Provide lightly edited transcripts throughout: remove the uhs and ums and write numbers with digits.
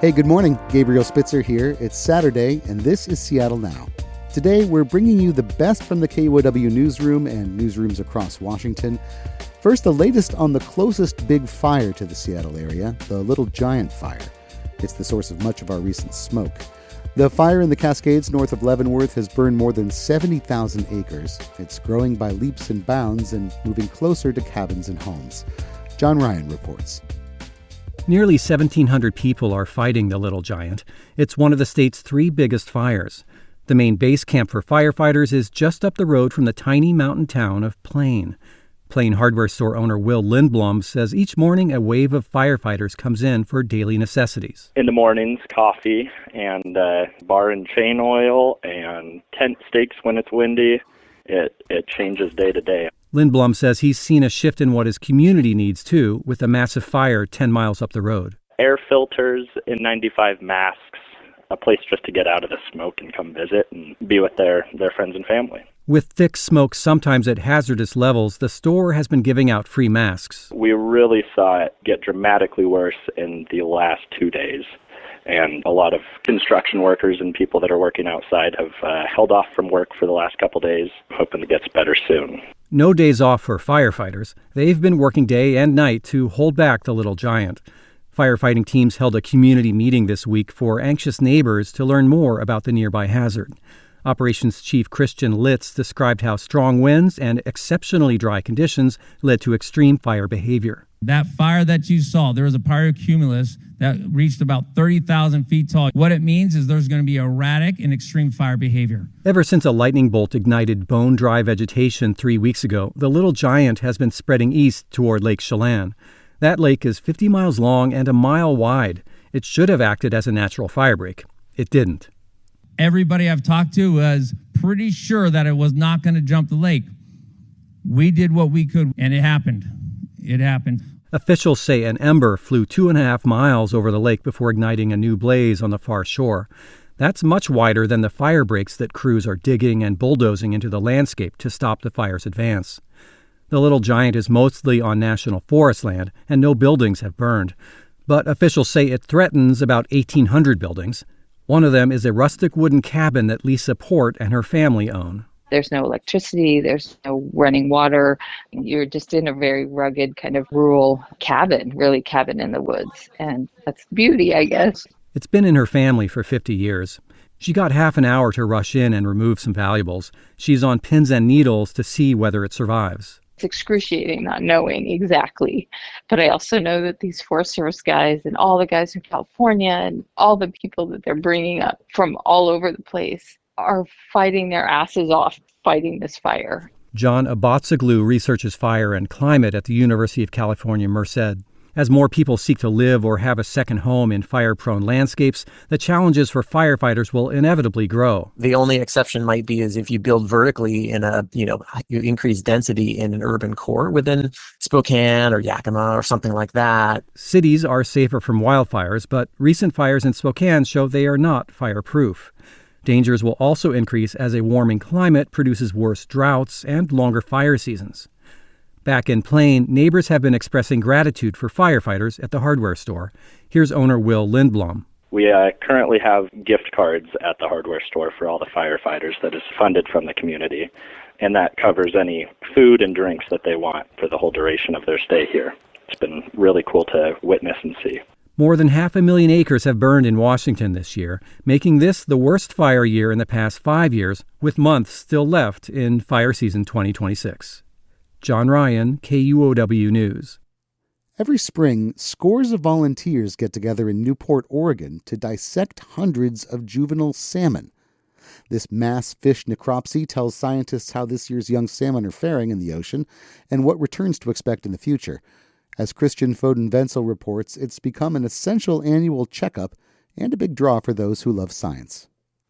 Hey, good morning. Gabriel Spitzer here. It's Saturday, and this is Seattle Now. Today, we're bringing you the best from the KUOW Newsroom and newsrooms across Washington. First, the latest on the closest big fire to the Seattle area, the Little Giant Fire. It's the source of much of our recent smoke. The fire in the Cascades north of Leavenworth has burned more than 70,000 acres. It's growing by leaps and bounds and moving closer to cabins and homes. John Ryan reports. Nearly 1,700 people are fighting the Little Giant. It's one of the state's three biggest fires. The main base camp for firefighters is just up the road from the tiny mountain town of Plain. Plain hardware store owner Will Lindblom says each morning a wave of firefighters comes in for daily necessities. In the mornings, coffee and bar and chain oil and tent stakes when it's windy. It changes day to day. Lindblom says he's seen a shift in what his community needs, too, with a massive fire 10 miles up the road. Air filters, N95 masks, a place just to get out of the smoke and come visit and be with their friends and family. With thick smoke sometimes at hazardous levels, the store has been giving out free masks. We really saw it get dramatically worse in the last 2 days. And a lot of construction workers and people that are working outside have held off from work for the last couple days, hoping it gets better soon. No days off for firefighters. They've been working day and night to hold back the Little Giant. Firefighting teams held a community meeting this week for anxious neighbors to learn more about the nearby hazard. Operations Chief Christian Litz described how strong winds and exceptionally dry conditions led to extreme fire behavior. That fire that you saw, there was a pyrocumulus that reached about 30,000 feet tall. What it means is there's going to be erratic and extreme fire behavior. Ever since a lightning bolt ignited bone-dry vegetation 3 weeks ago, the Little Giant has been spreading east toward Lake Chelan. That lake is 50 miles long and a mile wide. It should have acted as a natural firebreak. It didn't. Everybody I've talked to was pretty sure that it was not going to jump the lake. We did what we could, and it happened. It happened. Officials say an ember flew 2.5 miles over the lake before igniting a new blaze on the far shore. That's much wider than the fire breaks that crews are digging and bulldozing into the landscape to stop the fire's advance. The Little Giant is mostly on national forest land, and no buildings have burned. But officials say it threatens about 1,800 buildings. One of them is a rustic wooden cabin that Lisa Port and her family own. There's no electricity, there's no running water. You're just in a very rugged kind of rural cabin, really cabin in the woods. And that's the beauty, I guess. It's been in her family for 50 years. She got half an hour to rush in and remove some valuables. She's on pins and needles to see whether it survives. It's excruciating not knowing exactly. But I also know that these Forest Service guys and all the guys from California and all the people that they're bringing up from all over the place are fighting their asses off fighting this fire. John Abotsoglu researches fire and climate at the University of California, Merced. As more people seek to live or have a second home in fire-prone landscapes, the challenges for firefighters will inevitably grow. The only exception might be is if you build vertically in you increase density in an urban core within Spokane or Yakima or something like that. Cities are safer from wildfires, but recent fires in Spokane show they are not fireproof. Dangers will also increase as a warming climate produces worse droughts and longer fire seasons. Back in Plain, neighbors have been expressing gratitude for firefighters at the hardware store. Here's owner Will Lindblom. We currently have gift cards at the hardware store for all the firefighters that is funded from the community, and that covers any food and drinks that they want for the whole duration of their stay here. It's been really cool to witness and see. More than 500,000 acres have burned in Washington this year, making this the worst fire year in the past 5 years, with months still left in fire season 2026. John Ryan, KUOW News. Every spring, scores of volunteers get together in Newport, Oregon to dissect hundreds of juvenile salmon. This mass fish necropsy tells scientists how this year's young salmon are faring in the ocean and what returns to expect in the future. As Christian Foden-Wenzel reports, it's become an essential annual checkup and a big draw for those who love science.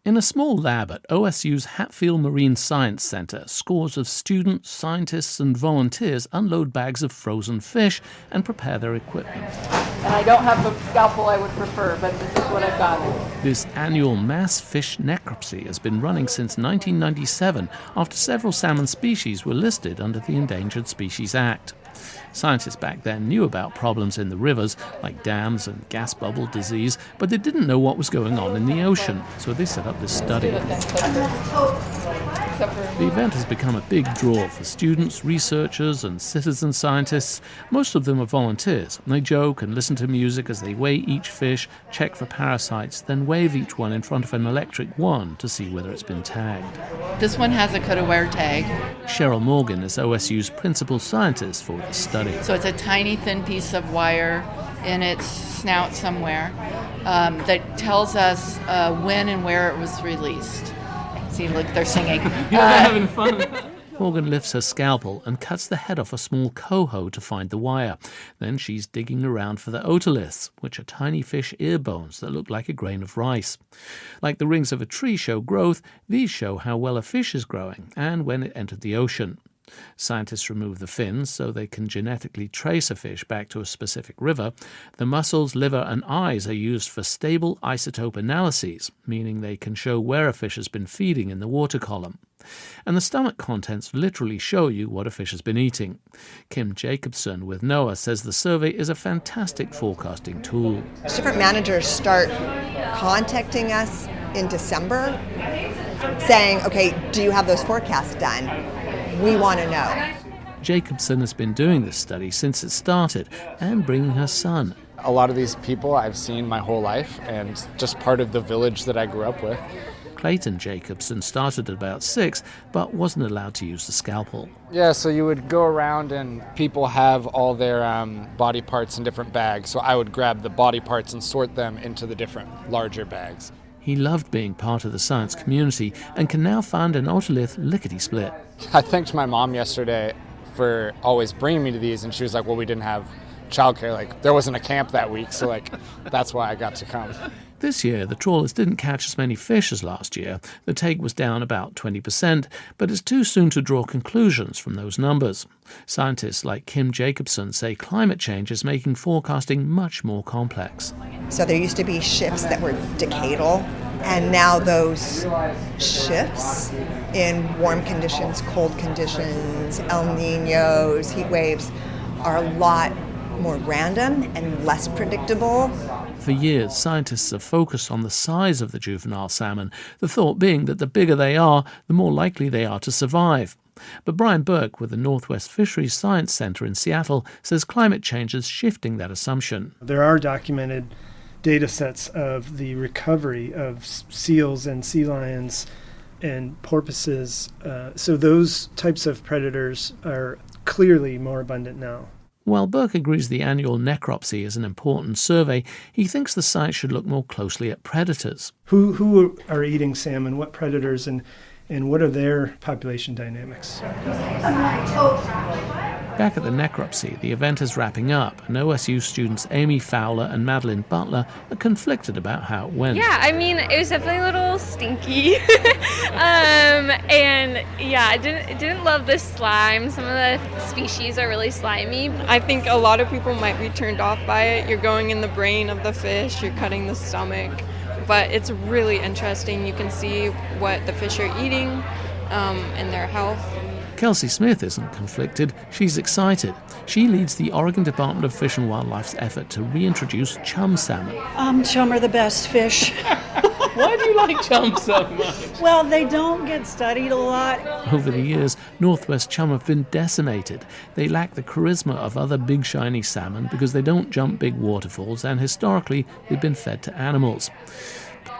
In a small lab at OSU's Hatfield Marine Science Center, scores of students, scientists and volunteers unload bags of frozen fish and prepare their equipment. And I don't have the scalpel I would prefer, but this is what I've got. This annual mass fish necropsy has been running since 1997 after several salmon species were listed under the Endangered Species Act. Scientists back then knew about problems in the rivers, like dams and gas bubble disease, but they didn't know what was going on in the ocean, so they set up this study. The event has become a big draw for students, researchers, and citizen scientists. Most of them are volunteers, and they joke and listen to music as they weigh each fish, check for parasites, then wave each one in front of an electric wand to see whether it's been tagged. This one has a coat-of-wear tag. Cheryl Morgan is OSU's principal scientist for this study. So it's a tiny, thin piece of wire in its snout somewhere that tells us when and where it was released. See, look, they're singing. You're having fun. Morgan lifts her scalpel and cuts the head off a small coho to find the wire. Then she's digging around for the otoliths, which are tiny fish ear bones that look like a grain of rice. Like the rings of a tree show growth, these show how well a fish is growing and when it entered the ocean. Scientists remove the fins so they can genetically trace a fish back to a specific river. The muscles, liver, and eyes are used for stable isotope analyses, meaning they can show where a fish has been feeding in the water column. And the stomach contents literally show you what a fish has been eating. Kim Jacobson with NOAA says the survey is a fantastic forecasting tool. Different managers start contacting us in December saying, okay, do you have those forecasts done? We want to know. Jacobson has been doing this study since it started and bringing her son. A lot of these people I've seen my whole life and just part of the village that I grew up with. Clayton Jacobson started at about 6, but wasn't allowed to use the scalpel. Yeah, so you would go around and people have all their body parts in different bags. So I would grab the body parts and sort them into the different larger bags. He loved being part of the science community and can now find an otolith lickety-split. I thanked my mom yesterday for always bringing me to these, and she was like, well, we didn't have childcare. Like, there wasn't a camp that week, so like that's why I got to come. This year, the trawlers didn't catch as many fish as last year. The take was down about 20%, but it's too soon to draw conclusions from those numbers. Scientists like Kim Jacobson say climate change is making forecasting much more complex. So there used to be shifts that were decadal, and now those shifts in warm conditions, cold conditions, El Niños, heat waves are a lot more random and less predictable. For years, scientists have focused on the size of the juvenile salmon, the thought being that the bigger they are, the more likely they are to survive. But Brian Burke with the Northwest Fisheries Science Center in Seattle says climate change is shifting that assumption. There are documented data sets of the recovery of seals and sea lions and porpoises. So those types of predators are clearly more abundant now. While Burke agrees the annual necropsy is an important survey, he thinks the site should look more closely at predators. Who are eating salmon, what predators, and what are their population dynamics? Back at the necropsy, the event is wrapping up, and OSU students Amy Fowler and Madeline Butler are conflicted about how it went. Yeah, I mean, it was definitely a little stinky. And yeah, I didn't love the slime. Some of the species are really slimy. I think a lot of people might be turned off by it. You're going in the brain of the fish, you're cutting the stomach. But it's really interesting. You can see what the fish are eating and their health. Kelsey Smith isn't conflicted, she's excited. She leads the Oregon Department of Fish and Wildlife's effort to reintroduce chum salmon. Chum are the best fish. Why do you like chum so much? Well, they don't get studied a lot. Over the years, Northwest chum have been decimated. They lack the charisma of other big shiny salmon because they don't jump big waterfalls, and historically they've been fed to animals.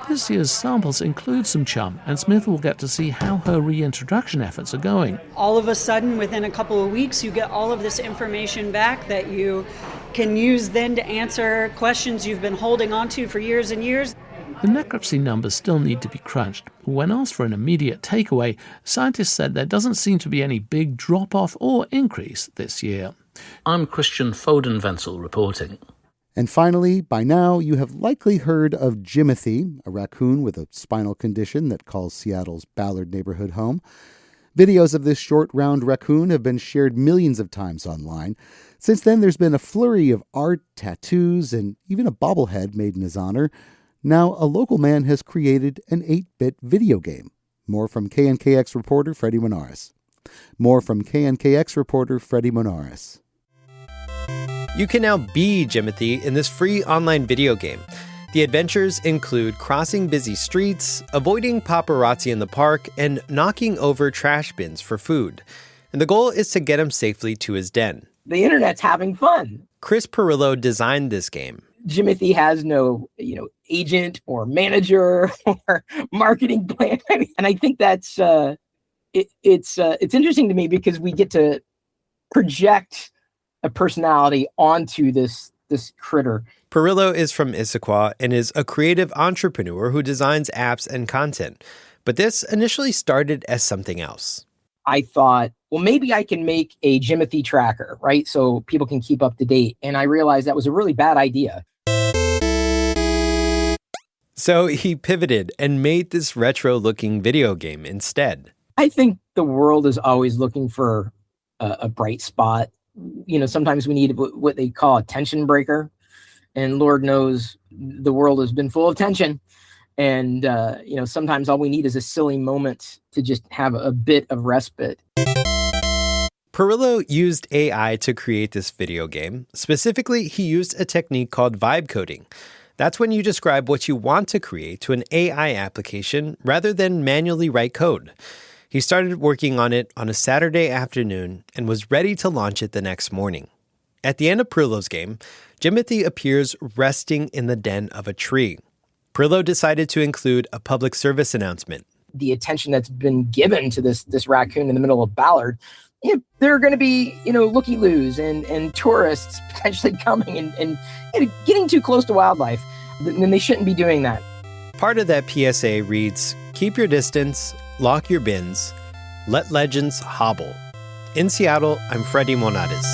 This year's samples include some chum, and Smith will get to see how her reintroduction efforts are going. All of a sudden, within a couple of weeks, you get all of this information back that you can use then to answer questions you've been holding on to for years and years. The necropsy numbers still need to be crunched. When asked for an immediate takeaway, scientists said there doesn't seem to be any big drop-off or increase this year. I'm Christian Foden-Wenzel reporting. And finally, by now, you have likely heard of Jimothy, a raccoon with a spinal condition that calls Seattle's Ballard neighborhood home. Videos of this short, round raccoon have been shared millions of times online. Since then, there's been a flurry of art, tattoos, and even a bobblehead made in his honor. Now, a local man has created an 8-bit video game. More from KNKX reporter Freddie Monaris. You can now be Jimothy in this free online video game. The adventures include crossing busy streets, avoiding paparazzi in the park, and knocking over trash bins for food. And the goal is to get him safely to his den. The internet's having fun. Chris Perillo designed this game. Jimothy has no, agent or manager or marketing plan. And I think that's it's interesting to me because we get to project a personality onto this critter. Perillo is from Issaquah and is a creative entrepreneur who designs apps and content. But this initially started as something else. I thought, well, maybe I can make a Jimothy tracker, right? So people can keep up to date. And I realized that was a really bad idea. So he pivoted and made this retro-looking video game instead. I think the world is always looking for a bright spot. Sometimes we need what they call a tension breaker. And Lord knows the world has been full of tension. And, sometimes all we need is a silly moment to just have a bit of respite. Perillo used AI to create this video game. Specifically, he used a technique called vibe coding. That's when you describe what you want to create to an AI application rather than manually write code. He started working on it on a Saturday afternoon and was ready to launch it the next morning. At the end of Perillo's game, Jimothy appears resting in the den of a tree. Perillo decided to include a public service announcement. The attention that's been given to this raccoon in the middle of Ballard, there are going to be, looky-loos and tourists potentially coming and getting too close to wildlife. Then they shouldn't be doing that. Part of that PSA reads, "Keep your distance, lock your bins, let legends hobble." In Seattle, I'm Freddie Monades.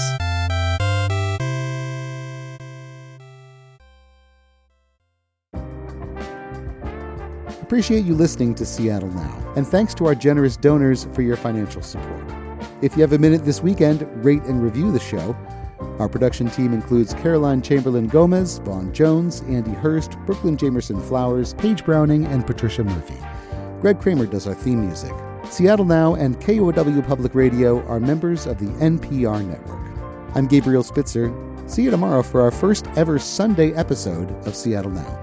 Appreciate you listening to Seattle Now, and thanks to our generous donors for your financial support. If you have a minute this weekend, rate and review the show. Our production team includes Caroline Chamberlain-Gomez, Vaughn Jones, Andy Hurst, Brooklyn Jamerson Flowers, Paige Browning, and Patricia Murphy. Greg Kramer does our theme music. Seattle Now and KUOW Public Radio are members of the NPR network. I'm Gabriel Spitzer. See you tomorrow for our first ever Sunday episode of Seattle Now.